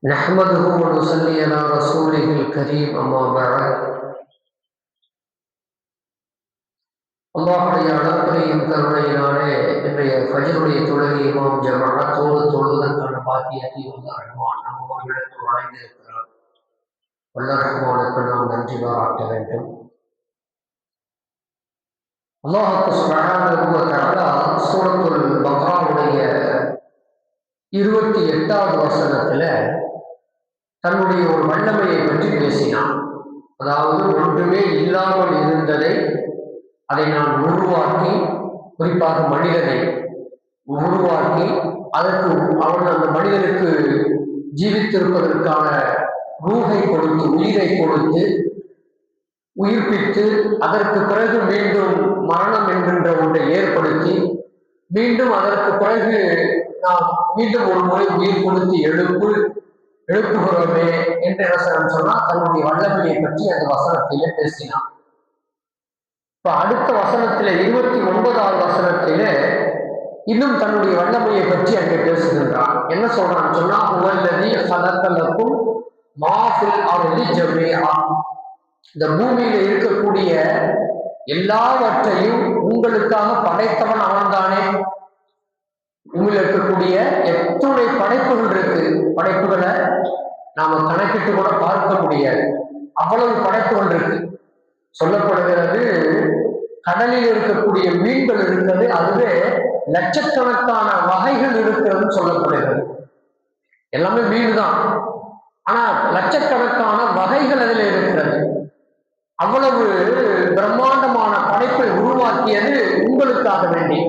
نحمده ونصلي على رسوله الكريم أما بعد அல்லாஹுடைய அளப்பையும் கருணையினாலே இன்றைய ஃபஜ்ருடைய தொழுகை இமாம் ஜமாஅத்தோடு தொழுவதற்கான பாக்கியத்தை வல்ல ரஹ்மான் நம் அவர்களுக்கு வழங்கியிருக்கிறார். வல்ல ரஹ்மானுக்கு நாம் நன்றி பாராட்ட வேண்டும். அல்லாஹ் சுப்ஹானஹு வ தஆலா சூரத்துல் பக்ராவுடைய 28வது வசனத்துல தன்னுடைய ஒரு வல்லமையை பற்றி பேசினான். அதாவது ஒன்றுமே இல்லாமல் இருந்ததை அதை நான் உருவாக்கி, குறிப்பாக மனிதனை உருவாக்கி அதற்கு அவன் அந்த மனிதனுக்கு ஜீவித்திருப்பதற்கான ரூஹை கொடுத்து, உயிரை கொடுத்து உயிர்ப்பித்து, அதற்கு பிறகு மீண்டும் மரணம் என்கின்ற ஒன்றை ஏற்படுத்தி, மீண்டும் அதற்கு பிறகு நாம் மீண்டும் ஒரு முறை உயிர் கொடுத்து எழுப்புகிறோமே என்று என்ன சொன்னா தன்னுடைய வல்லமையை பற்றி அந்த வசனத்திலே பேசினான். இப்ப அடுத்த வசனத்திலே 29வது வசனத்திலே இன்னும் தன்னுடைய வல்லமையை பற்றி அங்கே பேசுகின்றான். என்ன சொல்றான்னு சொன்னா உவல்லதி ஹலகலக்கும் மாஃபில் அர்தி ஜமீஆ, இந்த பூமியில இருக்கக்கூடிய எல்லாவற்றையும் உங்களுக்காக படைத்தவன் அவன்தானே. பூமியில் இருக்கக்கூடிய எத்தனை படைப்புகள் இருக்கு, படைப்புகளை நாம கணக்கிட்டு கூட பார்க்க முடியாது, அவ்வளவு படைப்புகள் இருக்கு. சொல்லப்படுகிறது கடலில் இருக்கக்கூடிய மீன்கள் இருக்கிறது, அதுவே லட்சக்கணக்கான வகைகள் இருக்கிறதுன்னு சொல்லப்படுகிறது. எல்லாமே மீன் தான், ஆனா லட்சக்கணக்கான வகைகள் அதில் இருக்கிறது. அவ்வளவு பிரம்மாண்டமான படைப்பை உருவாக்கியது உங்களுக்காக வேண்டி.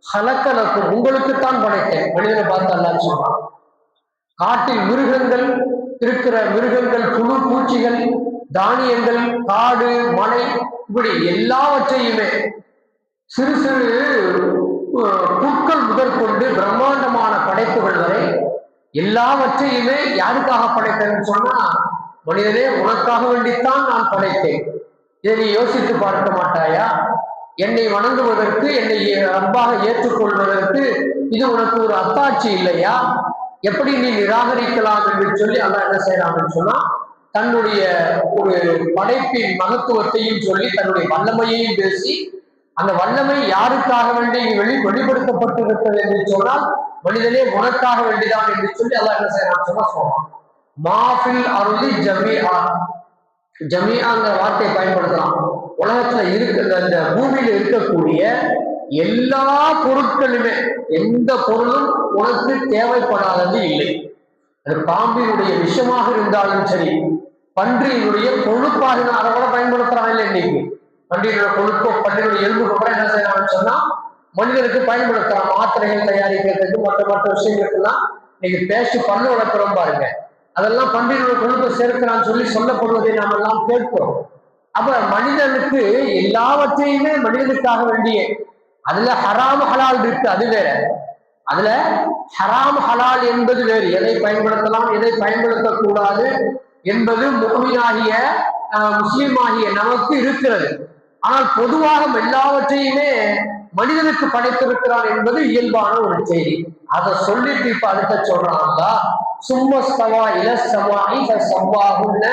ஹலக்கலக்கும், உங்களுக்குத்தான் படைத்தேன். மனிதனை பார்த்து அல்லாஹ் சொல்றான். காட்டில் மிருகங்கள் இருக்கிற மிருகங்கள், புழு பூச்சிகள், தானியங்கள், காடு மலை, இப்படி எல்லாவற்றையுமே சிறு சிறு புற்கள் முதற்கொண்டு பிரம்மாண்டமான படைப்புகள் வரை எல்லாவற்றையுமே யாருக்காக படைத்தேன்னு சொன்னா மனிதனே உனக்காக வேண்டித்தான் நான் படைத்தேன். இதை நீ யோசித்து பார்க்க மாட்டாயா? என்னை வணங்குவதற்கு, என்னை அன்பாக ஏற்றுக்கொள்வதற்கு இது உனக்கு ஒரு அத்தாட்சி இல்லையா? எப்படி நீ நிராகரிக்கலாம் என்று சொல்லி அல்லாஹ் என்ன செய்யறான்னு சொன்னா தன்னுடைய ஒரு படைப்பின் மகத்துவத்தையும் சொல்லி தன்னுடைய வல்லமையையும் பேசி, அந்த வல்லமை யாருக்காக வேண்டி வெளிப்படுத்தப்பட்டிருக்கிறது என்று சொன்னால் மனிதனே உனக்காக வேண்டிதான் என்று சொல்லி அல்லாஹ் என்ன செய்யறான்னு சொன்னா சொல்றான். மாஃபில் அருளி ஜமீஆ, ஜமீஆங்கிற வார்த்தையை பயன்படுத்தலாம். உலகத்துல இருக்கிற இந்த பூமியில இருக்கக்கூடிய எல்லா பொருட்களுமே, எந்த பொருளும் உனக்கு தேவைப்படாதது இல்லை. அது பாம்பினுடைய விஷமாக இருந்தாலும் சரி, பன்றியினுடைய கொழுப்பாக அதை கூட பயன்படுத்துறாங்க இல்லை இன்னைக்கு. பன்றியினுடைய கொழுப்பு, பன்றியினுடைய எலும்பு கூட என்ன செய்யறாங்கன்னு சொன்னா மனிதனுக்கு பயன்படுத்தலாம். மாத்திரைகள் தயாரிக்கிறதுக்கு, மற்ற விஷயங்களுக்கெல்லாம் இன்னைக்கு பேஸ்ட் பல்லு வளர்க்குறோம் பாருங்க, அதெல்லாம் பன்றியினுடைய கொழுப்பை சேர்க்கிறான்னு சொல்லி சொல்லப்படுவதை நாம் எல்லாம் கேட்கிறோம். அப்ப மனிதனுக்கு எல்லாவற்றையுமே மனிதனுக்காக வேண்டிய, அதுல ஹராம் ஹலால் இருக்கு, அது வேற. அதுல ஹராம் ஹலால் என்பது வேறு. எதை பயன்படுத்தலாம், எதை பயன்படுத்தக்கூடாது என்பது முஃமினாகிய முஸ்லீமாகிய நமக்கு இருக்கிறது. ஆனால் பொதுவாக எல்லாவற்றையுமே மனிதனுக்கு படைத்திருக்கிறான் என்பது இயல்பான ஒரு செய்தி. அதை சொல்லிட்டு இப்ப அடுத்த சொல்றாங்க, சும்மஸ்தவா இலஸ்தவாஇ ஃபஸவ்வாஹுன்ன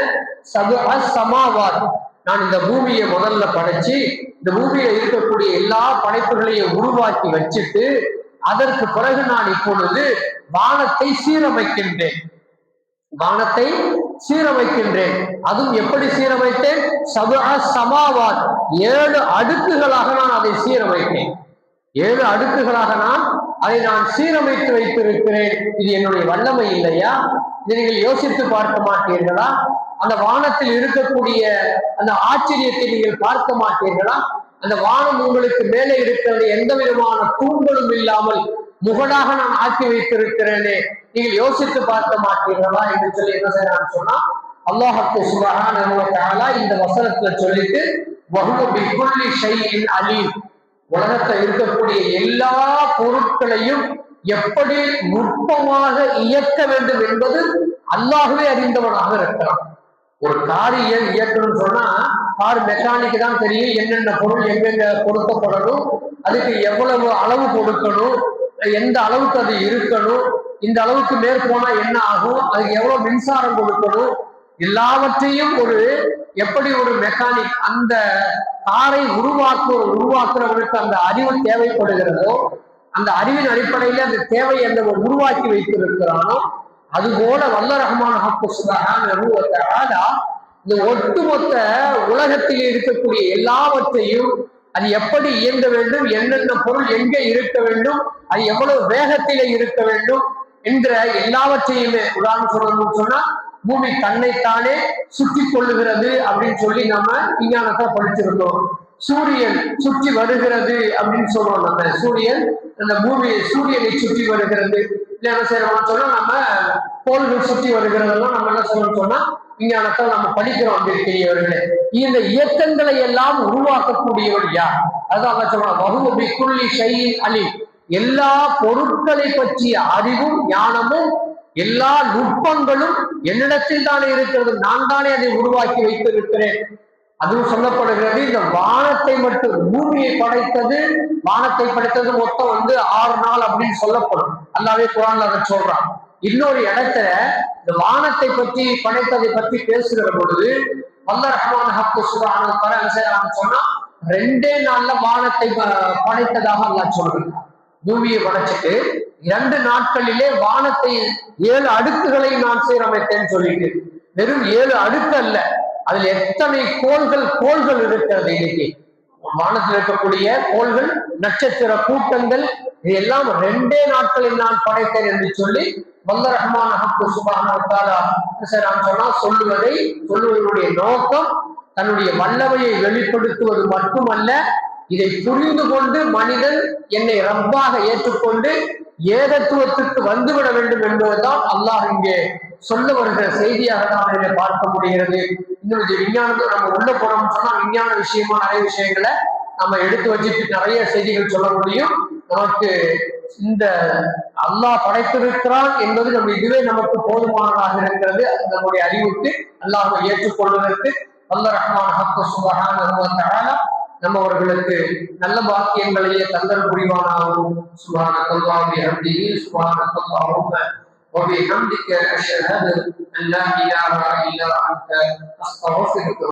சப்அ ஸமாவாத். நான் இந்த பூமியை முதல்ல படைச்சு, இந்த பூமியில இருக்கக்கூடிய எல்லா படைப்புகளையும் உருவாக்கி வச்சுட்டு அதற்கு பிறகு நான் இப்பொழுது வானத்தை சீரமைக்கின்றேன். வானத்தை சீரமைக்கின்றேன். அதுவும் எப்படி சீரமைத்தேன்? சப்அ ஸமாவாத், 7 அடுக்குகளாக நான் அதை சீரமைத்தேன். 7 அடுக்குகளாக அதை நான் சீரமைத்து வைத்திருக்கிறேன். இது என்னுடைய வல்லமை இல்லையா? இதை நீங்கள் யோசித்து பார்க்க மாட்டீர்களா? அந்த வானத்தில் இருக்கக்கூடிய அந்த ஆச்சரியத்தை நீங்கள் பார்க்க மாட்டீர்களா? அந்த வானம் உங்களுக்கு மேலே இருக்கிறது, எந்த விதமான தூண்களும் இல்லாமல் முகடாக நான் ஆக்கி வைத்திருக்கிறேனே, நீங்கள் யோசித்து பார்க்க மாட்டீர்களா என்று சொல்லி என்ன செய்யறான்னு சொன்னா அல்லாஹ் சுப்ஹானஹு வ தஆலா இந்த வசனத்துல சொல்லிட்டு வஹுவ பிகுல்லி ஷைஇன் அலீம், உலகத்தில் இருக்கக்கூடிய எல்லா பொருட்களையும் எப்படி நுட்பமாக இயக்க வேண்டும் என்பது அல்லாஹ்வே அறிந்தவனாக இருக்கிறான். ஒரு கார் இயக்கணும்னு சொன்னா கார் மெக்கானிக்கு தான் தெரியும் என்னென்ன பொருள் எங்கெங்க பொருத்தப்படணும், அதுக்கு எவ்வளவு அளவு கொடுக்கணும், எந்த அளவுக்கு அது இருக்கணும், இந்த அளவுக்கு மேற்போனா என்ன ஆகும், அதுக்கு எவ்வளவு மின்சாரம் கொடுக்கணும், எல்லாவற்றையும் எப்படி ஒரு மெக்கானிக் அந்த காரை உருவாக்குறவருக்கு அந்த அறிவு தேவைப்படுகிறதோ, அந்த அறிவின் அடிப்படையில் அந்த தேவையை அந்த உருவாக்கி வைத்திருக்கிறானோ, அதுபோல வல்ல ரஹ்மான் சுப்ஹானஹு வ தஆலா இந்த ஒட்டுமொத்த உலகத்தில் இருக்கக்கூடிய எல்லாவற்றையும் அது எப்படி இயங்க வேண்டும், என்னென்ன பொருள் எங்கே இருக்க வேண்டும், அது எவ்வளவு வேகத்திலே இருக்க வேண்டும் என்கிற எல்லாவற்றையுமே உதாரணம் சொல்லணும்னு சொன்னா, பூமி தன்னைத்தானே சுற்றி கொள்ளுகிறது அப்படின்னு சொல்லி நம்ம விஞ்ஞானத்தை படிச்சிருந்தோம். சூரியன் சுற்றி வருகிறது அப்படின்னு சொல்றோம். நம்ம சூரியன் அந்த சூரியனை சுற்றி வருகிறது. என்ன செய்யறோம்னு சொன்னா, நம்ம கோள்கள் சுற்றி வருகிறதெல்லாம் நம்ம என்ன சொல்லணும்னு சொன்னா விஞ்ஞானத்தை நம்ம படிக்கிறோம். அன்பிற்குரியவர்களே, இந்த இயக்கங்களை எல்லாம் உருவாக்கக்கூடியவர் யார்? அதான் சொல்றாங்க, வஹுவ குல்லி ஷைஇன் அலீம். எல்லா பொருட்களை பற்றிய அறிவும் ஞானமும் எல்லா நுட்பங்களும் என்னிடத்தில் தானே இருக்கிறது, நான் தானே அதை உருவாக்கி வைத்திருக்கிறேன். அதுவும் சொல்லப்படுகிறது. இந்த வானத்தை மட்டும் பூமியை படைத்தது, வானத்தை படைத்தது மொத்தம் 6 நாள் அப்படின்னு சொல்லப்படும். அல்லாவே குர்ஆன்ல அதை சொல்றான். இன்னொரு இடத்துல இந்த வானத்தை பற்றி படைத்ததை பற்றி பேசுகிற பொழுது வல்ல ரஹ்மான் சுப்ஹானஹு வ தஆலா சொன்னா 2 நாள்ல வானத்தை படைத்ததாக அல்லாஹ் சொல்றான். பூமியை படைச்சிட்டு 2 நாட்களிலே வானத்தை 7 அடுக்குகளை நான் சீரமைத்தேன்னு சொல்லிட்டு, வெறும் 7 அடுக்கு அல்ல, அதுல எத்தனை கோள்கள் இருக்கிறது. இன்னைக்கு வானத்தில் இருக்கக்கூடிய கோள்கள், நட்சத்திர கூட்டங்கள், இது எல்லாம் 2 நாட்களில் நான் படைத்தேன் என்று சொல்லி வல்ல ரஹ்மான் சுப்ஹானஹு வ தஆலா சொன்னா, சொல்லுவதனுடைய நோக்கம் தன்னுடைய வல்லமையை வெளிப்படுத்துவது மட்டுமல்ல, இதை புரிந்து கொண்டு மனிதன் என்னை ரப்பாக ஏற்றுக்கொண்டு ஏகத்துவத்திற்கு வந்துவிட வேண்டும் என்பதுதான் அல்லாஹ் இங்கே சொல்ல வருகிற செய்தியாக தான் இதை பார்க்க முடிகிறது. இன்னும் விஞ்ஞானத்தை நம்ம உள்ள போனோம்னு சொன்னா விஞ்ஞான விஷயமா நிறைய விஷயங்களை நம்ம எடுத்து வச்சுட்டு நிறைய செய்திகள் சொல்ல முடியும். நமக்கு இந்த அல்லாஹ் படைத்திருக்கிறான் என்பது இதுவே நமக்கு போதுமானதாக இருக்கிறது. நம்முடைய அறிவுக்கு அல்லாஹ்வை ஏற்றுக்கொள்வதற்கு வல்ல ரஹ்மான் சுப்ஹானஹு வ தஆலா நம்மவர்களுக்கு நல்ல பாக்கியங்களையே தந்தல் புரிவானாகவும். சுப்ஹானல்லாஹி வ பிஹம்திஹி, சுப்ஹானல்லாஹும்ம வ பிஹம்திக, அஷ்ஹது அன் லா இலாஹா இல்லா அன்த, அஸ்தக்ஃபிருக.